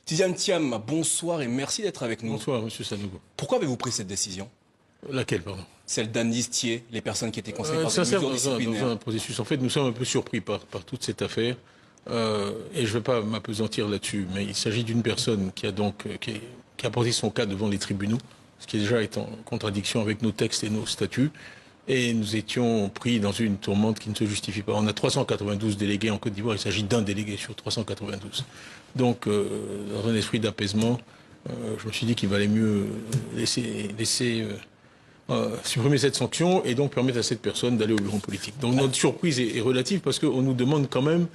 Tidiane Thiam, bonsoir et merci d'être avec nous. Bonsoir, monsieur Sanogo. Pourquoi avez-vous pris cette décision? Laquelle, pardon? Celle d'amnistier les personnes qui étaient concernées par des Sincèrement, mesures disciplinaires. dans un processus. En fait, nous sommes un peu surpris par toute cette affaire. Et je ne vais pas m'apesantir là-dessus, mais il s'agit d'une personne qui a donc qui a porté son cas devant les tribunaux, ce qui déjà est en contradiction avec nos textes et nos statuts. Et nous étions pris dans une tourmente qui ne se justifie pas. On a 392 délégués en Côte d'Ivoire, il s'agit d'un délégué sur 392. Donc, dans un esprit d'apaisement, je me suis dit qu'il valait mieux laisser supprimer cette sanction et donc permettre à cette personne d'aller au bureau politique. Donc notre surprise est relative parce qu'on nous demande quand même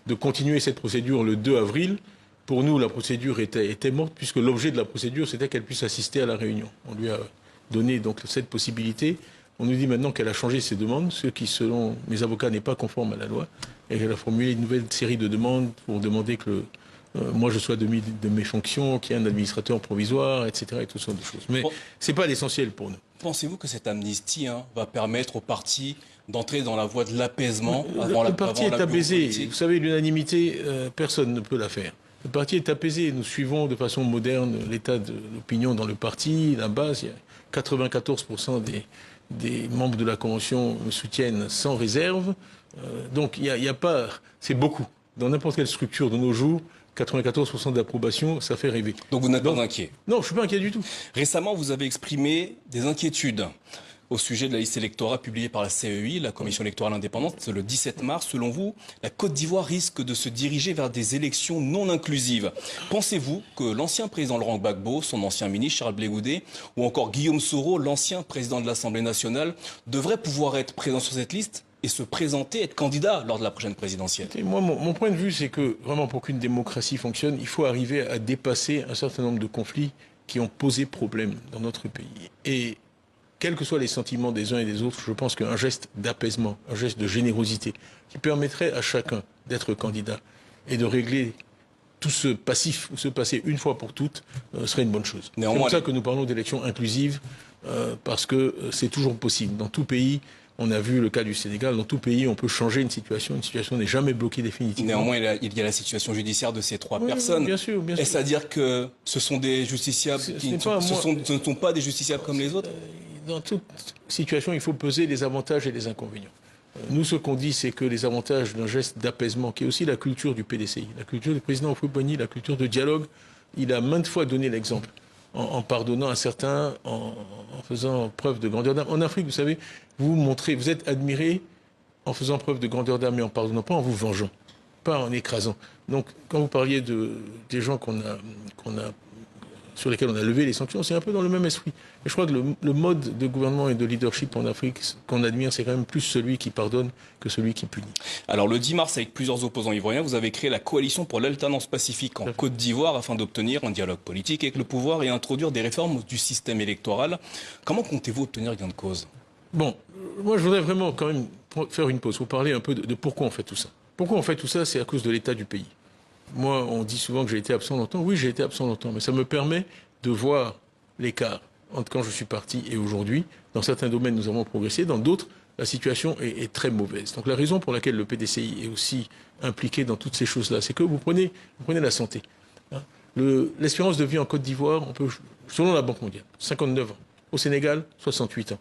de continuer cette procédure le 2 avril. Pour nous, la procédure était morte puisque l'objet de la procédure, c'était qu'elle puisse assister à la réunion. On lui a donné donc cette possibilité. On nous dit maintenant qu'elle a changé ses demandes, ce qui, selon mes avocats, n'est pas conforme à la loi, et qu'elle a formulé une nouvelle série de demandes pour demander que moi je sois demi de mes fonctions, qu'il y ait un administrateur provisoire, etc. et toutes sortes de choses. Mais c'est pas l'essentiel pour nous. Pensez-vous que cette amnistie va permettre au parti d'entrer dans la voie de l'apaisement Le parti est apaisé. Vous savez, l'unanimité, personne ne peut la faire. Le parti est apaisé. Nous suivons de façon moderne l'état de l'opinion dans le parti. La base, il y a 94% des membres de la Convention me soutiennent sans réserve. Donc il y a pas... C'est beaucoup. Dans n'importe quelle structure de nos jours, 94% d'approbation, ça fait rêver. Donc vous n'êtes pas inquiet? Non, je ne suis pas inquiet du tout. Récemment, vous avez exprimé des inquiétudes au sujet de la liste électorale publiée par la CEI, la Commission électorale indépendante, le 17 mars. Selon vous, la Côte d'Ivoire risque de se diriger vers des élections non inclusives. Pensez-vous que l'ancien président Laurent Gbagbo, son ancien ministre Charles Blé Goudé, ou encore Guillaume Soro, l'ancien président de l'Assemblée nationale, devraient pouvoir être présents sur cette liste et se présenter, être candidat lors de la prochaine présidentielle? Et moi, mon point de vue, c'est que vraiment pour qu'une démocratie fonctionne, il faut arriver à dépasser un certain nombre de conflits qui ont posé problème dans notre pays. Et quels que soient les sentiments des uns et des autres, je pense qu'un geste d'apaisement, un geste de générosité, qui permettrait à chacun d'être candidat et de régler tout ce passif ou ce passé une fois pour toutes, serait une bonne chose. C'est pour ça que nous parlons d'élections inclusives, parce que c'est toujours possible. Dans tout pays, on a vu le cas du Sénégal, dans tout pays, on peut changer une situation n'est jamais bloquée définitivement. Néanmoins, il y a la situation judiciaire de ces trois personnes. Bien sûr, bien sûr. Est-ce à dire que ce sont des justiciables ce ne sont pas des justiciables comme les autres? Dans toute situation, il faut peser les avantages et les inconvénients. Nous, ce qu'on dit, c'est que les avantages d'un geste d'apaisement, qui est aussi la culture du PDCI, la culture du président Houphouët-Boigny, la culture de dialogue, il a maintes fois donné l'exemple, en pardonnant à certains, en faisant preuve de grandeur d'âme. En Afrique, vous savez, vous êtes admiré en faisant preuve de grandeur d'âme et en pardonnant, pas en vous vengeant, pas en écrasant. Donc, quand vous parliez des gens sur lesquels on a levé les sanctions, c'est un peu dans le même esprit. Et je crois que le mode de gouvernement et de leadership en Afrique qu'on admire, c'est quand même plus celui qui pardonne que celui qui punit. Alors le 10 mars, avec plusieurs opposants ivoiriens, vous avez créé la coalition pour l'alternance pacifique en Côte d'Ivoire afin d'obtenir un dialogue politique avec le pouvoir et introduire des réformes du système électoral. Comment comptez-vous obtenir gain de cause? Bon, moi je voudrais vraiment quand même faire une pause, vous parler un peu de pourquoi on fait tout ça. Pourquoi on fait tout ça? C'est à cause de l'état du pays. Moi, on dit souvent que j'ai été absent longtemps. Oui, j'ai été absent longtemps, mais ça me permet de voir l'écart entre quand je suis parti et aujourd'hui. Dans certains domaines, nous avons progressé. Dans d'autres, la situation est très mauvaise. Donc la raison pour laquelle le PDCI est aussi impliqué dans toutes ces choses-là, c'est que vous prenez la santé. L'espérance de vie en Côte d'Ivoire, selon la Banque mondiale, 59 ans. Au Sénégal, 68 ans.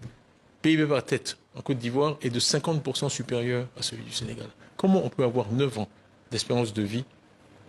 PIB par tête en Côte d'Ivoire est de 50% supérieur à celui du Sénégal. Comment on peut avoir 9 ans d'espérance de vie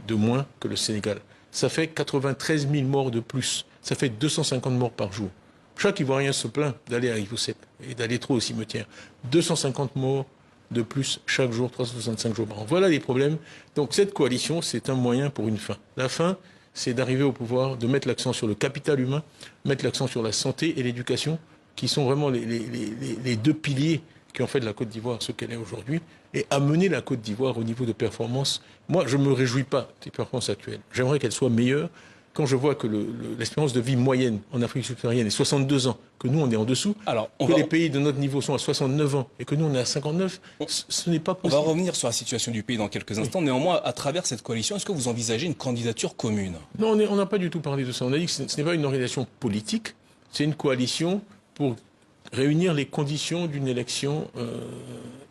de moins que le Sénégal? Ça fait 93 000 morts de plus. Ça fait 250 morts par jour. Chaque Ivoirien se plaint d'aller à Ivosep et d'aller trop au cimetière. 250 morts de plus chaque jour, 365 jours par an. Voilà les problèmes. Donc cette coalition, c'est un moyen pour une fin. La fin, c'est d'arriver au pouvoir, de mettre l'accent sur le capital humain, mettre l'accent sur la santé et l'éducation, qui sont vraiment les deux piliers qui ont fait de la Côte d'Ivoire ce qu'elle est aujourd'hui, et amener la Côte d'Ivoire au niveau de performance. Moi, je ne me réjouis pas des performances actuelles. J'aimerais qu'elles soient meilleures. Quand je vois que l'espérance de vie moyenne en Afrique subsaharienne est 62 ans, que nous, on est en dessous, les pays de notre niveau sont à 69 ans et que nous, on est à 59, ce n'est pas possible. On va revenir sur la situation du pays dans quelques instants. Oui. Néanmoins, à travers cette coalition, est-ce que vous envisagez une candidature commune? Non, on n'a pas du tout parlé de ça. On a dit que ce n'est pas une organisation politique, c'est une coalition pour réunir les conditions d'une élection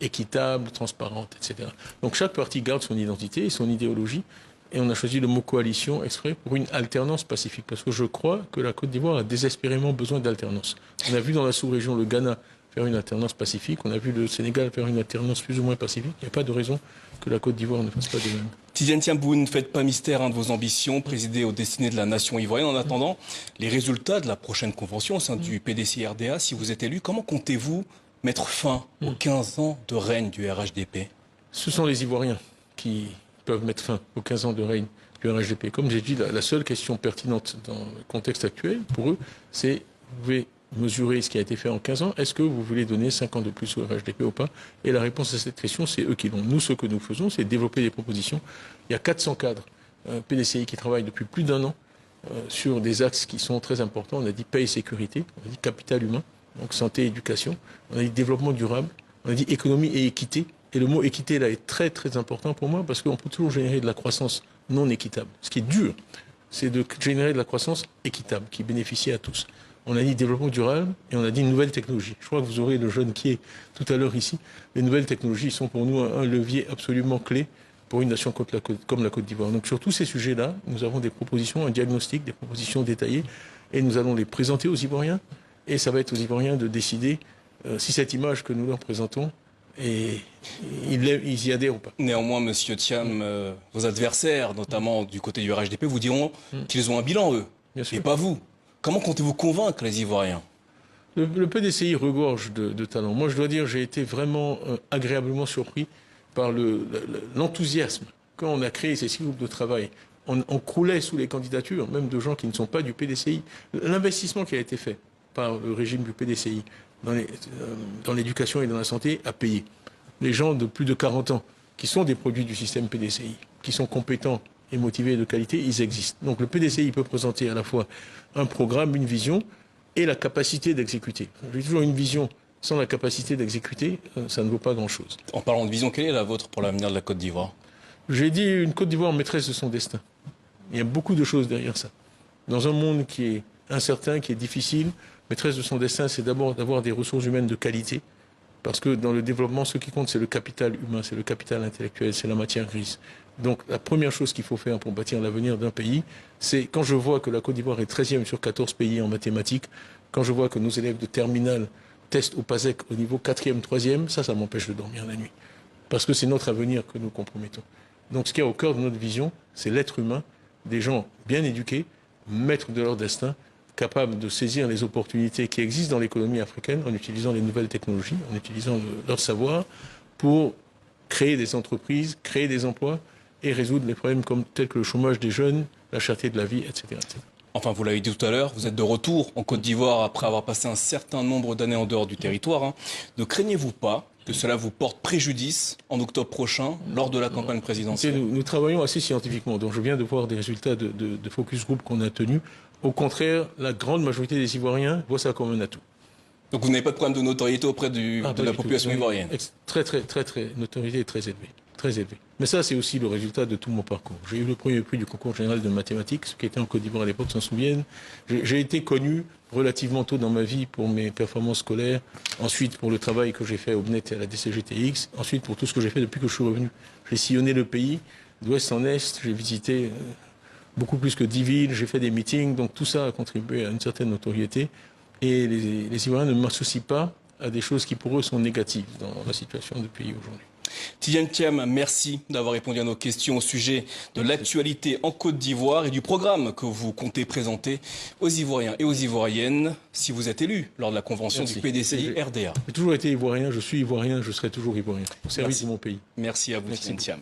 équitable, transparente, etc. Donc chaque parti garde son identité et son idéologie. Et on a choisi le mot coalition exprès pour une alternance pacifique. Parce que je crois que la Côte d'Ivoire a désespérément besoin d'alternance. On a vu dans la sous-région le Ghana faire une alternance pacifique. On a vu le Sénégal faire une alternance plus ou moins pacifique. Il n'y a pas de raison que la Côte d'Ivoire ne fasse pas de même. Tidiane Thiam, vous ne faites pas mystère de vos ambitions, présider aux destinées de la nation ivoirienne. En attendant les résultats de la prochaine convention au sein du PDCI-RDA, si vous êtes élu, comment comptez-vous mettre fin aux 15 ans de règne du RHDP? Ce sont les Ivoiriens qui peuvent mettre fin aux 15 ans de règne du RHDP. Comme j'ai dit, la seule question pertinente dans le contexte actuel, pour eux, c'est vous pouvez mesurer ce qui a été fait en 15 ans, est-ce que vous voulez donner 5 ans de plus au RHDP ou pas? Et la réponse à cette question, c'est eux qui l'ont. Nous, ce que nous faisons, c'est développer des propositions. Il y a 400 cadres PDCI qui travaillent depuis plus d'1 an sur des axes qui sont très importants. On a dit paix et sécurité, on a dit capital humain, donc santé et éducation, on a dit développement durable, on a dit économie et équité. Et le mot équité, là, est très, très important pour moi parce qu'on peut toujours générer de la croissance non équitable. Ce qui est dur, c'est de générer de la croissance équitable, qui bénéficie à tous. On a dit développement durable et on a dit nouvelles technologies. Je crois que vous aurez le jeune qui est tout à l'heure ici. Les nouvelles technologies sont pour nous un levier absolument clé pour une nation comme la Côte d'Ivoire. Donc sur tous ces sujets-là, nous avons des propositions, un diagnostic, des propositions détaillées et nous allons les présenter aux Ivoiriens. Et ça va être aux Ivoiriens de décider si cette image que nous leur présentons, et ils y adhèrent ou pas. Néanmoins, Monsieur Thiam, vos adversaires, notamment du côté du RHDP, vous diront qu'ils ont un bilan, eux, et pas vous. Comment comptez-vous convaincre les Ivoiriens? Le PDCI regorge de talent. Moi, je dois dire, j'ai été vraiment agréablement surpris par l'enthousiasme. Quand on a créé ces 6 groupes de travail, on croulait sous les candidatures, même de gens qui ne sont pas du PDCI. L'investissement qui a été fait par le régime du PDCI dans l'éducation et dans la santé a payé. Les gens de plus de 40 ans, qui sont des produits du système PDCI, qui sont compétents et motivés et de qualité, ils existent. Donc le PDCI peut présenter à la fois un programme, une vision et la capacité d'exécuter. J'ai toujours une vision sans la capacité d'exécuter, ça ne vaut pas grand-chose. En parlant de vision, quelle est la vôtre pour l'avenir de la Côte d'Ivoire? J'ai dit une Côte d'Ivoire maîtresse de son destin. Il y a beaucoup de choses derrière ça. Dans un monde qui est incertain, qui est difficile, maîtresse de son destin, c'est d'abord d'avoir des ressources humaines de qualité. Parce que dans le développement, ce qui compte, c'est le capital humain, c'est le capital intellectuel, c'est la matière grise. Donc la première chose qu'il faut faire pour bâtir l'avenir d'un pays, c'est quand je vois que la Côte d'Ivoire est 13e sur 14 pays en mathématiques, quand je vois que nos élèves de terminale testent au PASEC au niveau 4e, 3e, ça m'empêche de dormir la nuit. Parce que c'est notre avenir que nous compromettons. Donc ce qui est au cœur de notre vision, c'est l'être humain, des gens bien éduqués, maîtres de leur destin, capables de saisir les opportunités qui existent dans l'économie africaine en utilisant les nouvelles technologies, en utilisant leur savoir pour créer des entreprises, créer des emplois et résoudre les problèmes tels que le chômage des jeunes, la cherté de la vie, etc. etc. Enfin, vous l'avez dit tout à l'heure, vous êtes de retour en Côte d'Ivoire après avoir passé un certain nombre d'années en dehors du territoire. Ne craignez-vous pas que cela vous porte préjudice en octobre prochain, lors de la campagne présidentielle? Nous travaillons assez scientifiquement. Donc je viens de voir des résultats de focus group qu'on a tenus. Au contraire, la grande majorité des Ivoiriens voient ça comme un atout. Donc vous n'avez pas de problème de notoriété auprès de la population ivoirienne? Très, notoriété est très élevée. Très élevé. Mais ça, c'est aussi le résultat de tout mon parcours. J'ai eu le premier prix du concours général de mathématiques, ceux qui étaient en Côte d'Ivoire à l'époque s'en souviennent. J'ai été connu relativement tôt dans ma vie pour mes performances scolaires, ensuite pour le travail que j'ai fait au BNET et à la DCGTX, ensuite pour tout ce que j'ai fait depuis que je suis revenu. J'ai sillonné le pays, d'ouest en est, j'ai visité beaucoup plus que 10 villes, j'ai fait des meetings, donc tout ça a contribué à une certaine notoriété. Et les Ivoiriens ne m'associent pas à des choses qui pour eux sont négatives dans la situation du pays aujourd'hui. Tidiane Thiam, merci d'avoir répondu à nos questions au sujet de l'actualité en Côte d'Ivoire et du programme que vous comptez présenter aux Ivoiriens et aux Ivoiriennes si vous êtes élu lors de la convention du PDCI-RDA. J'ai toujours été Ivoirien, je suis Ivoirien, je serai toujours Ivoirien, au service de mon pays. Merci à vous, Tidiane Thiam.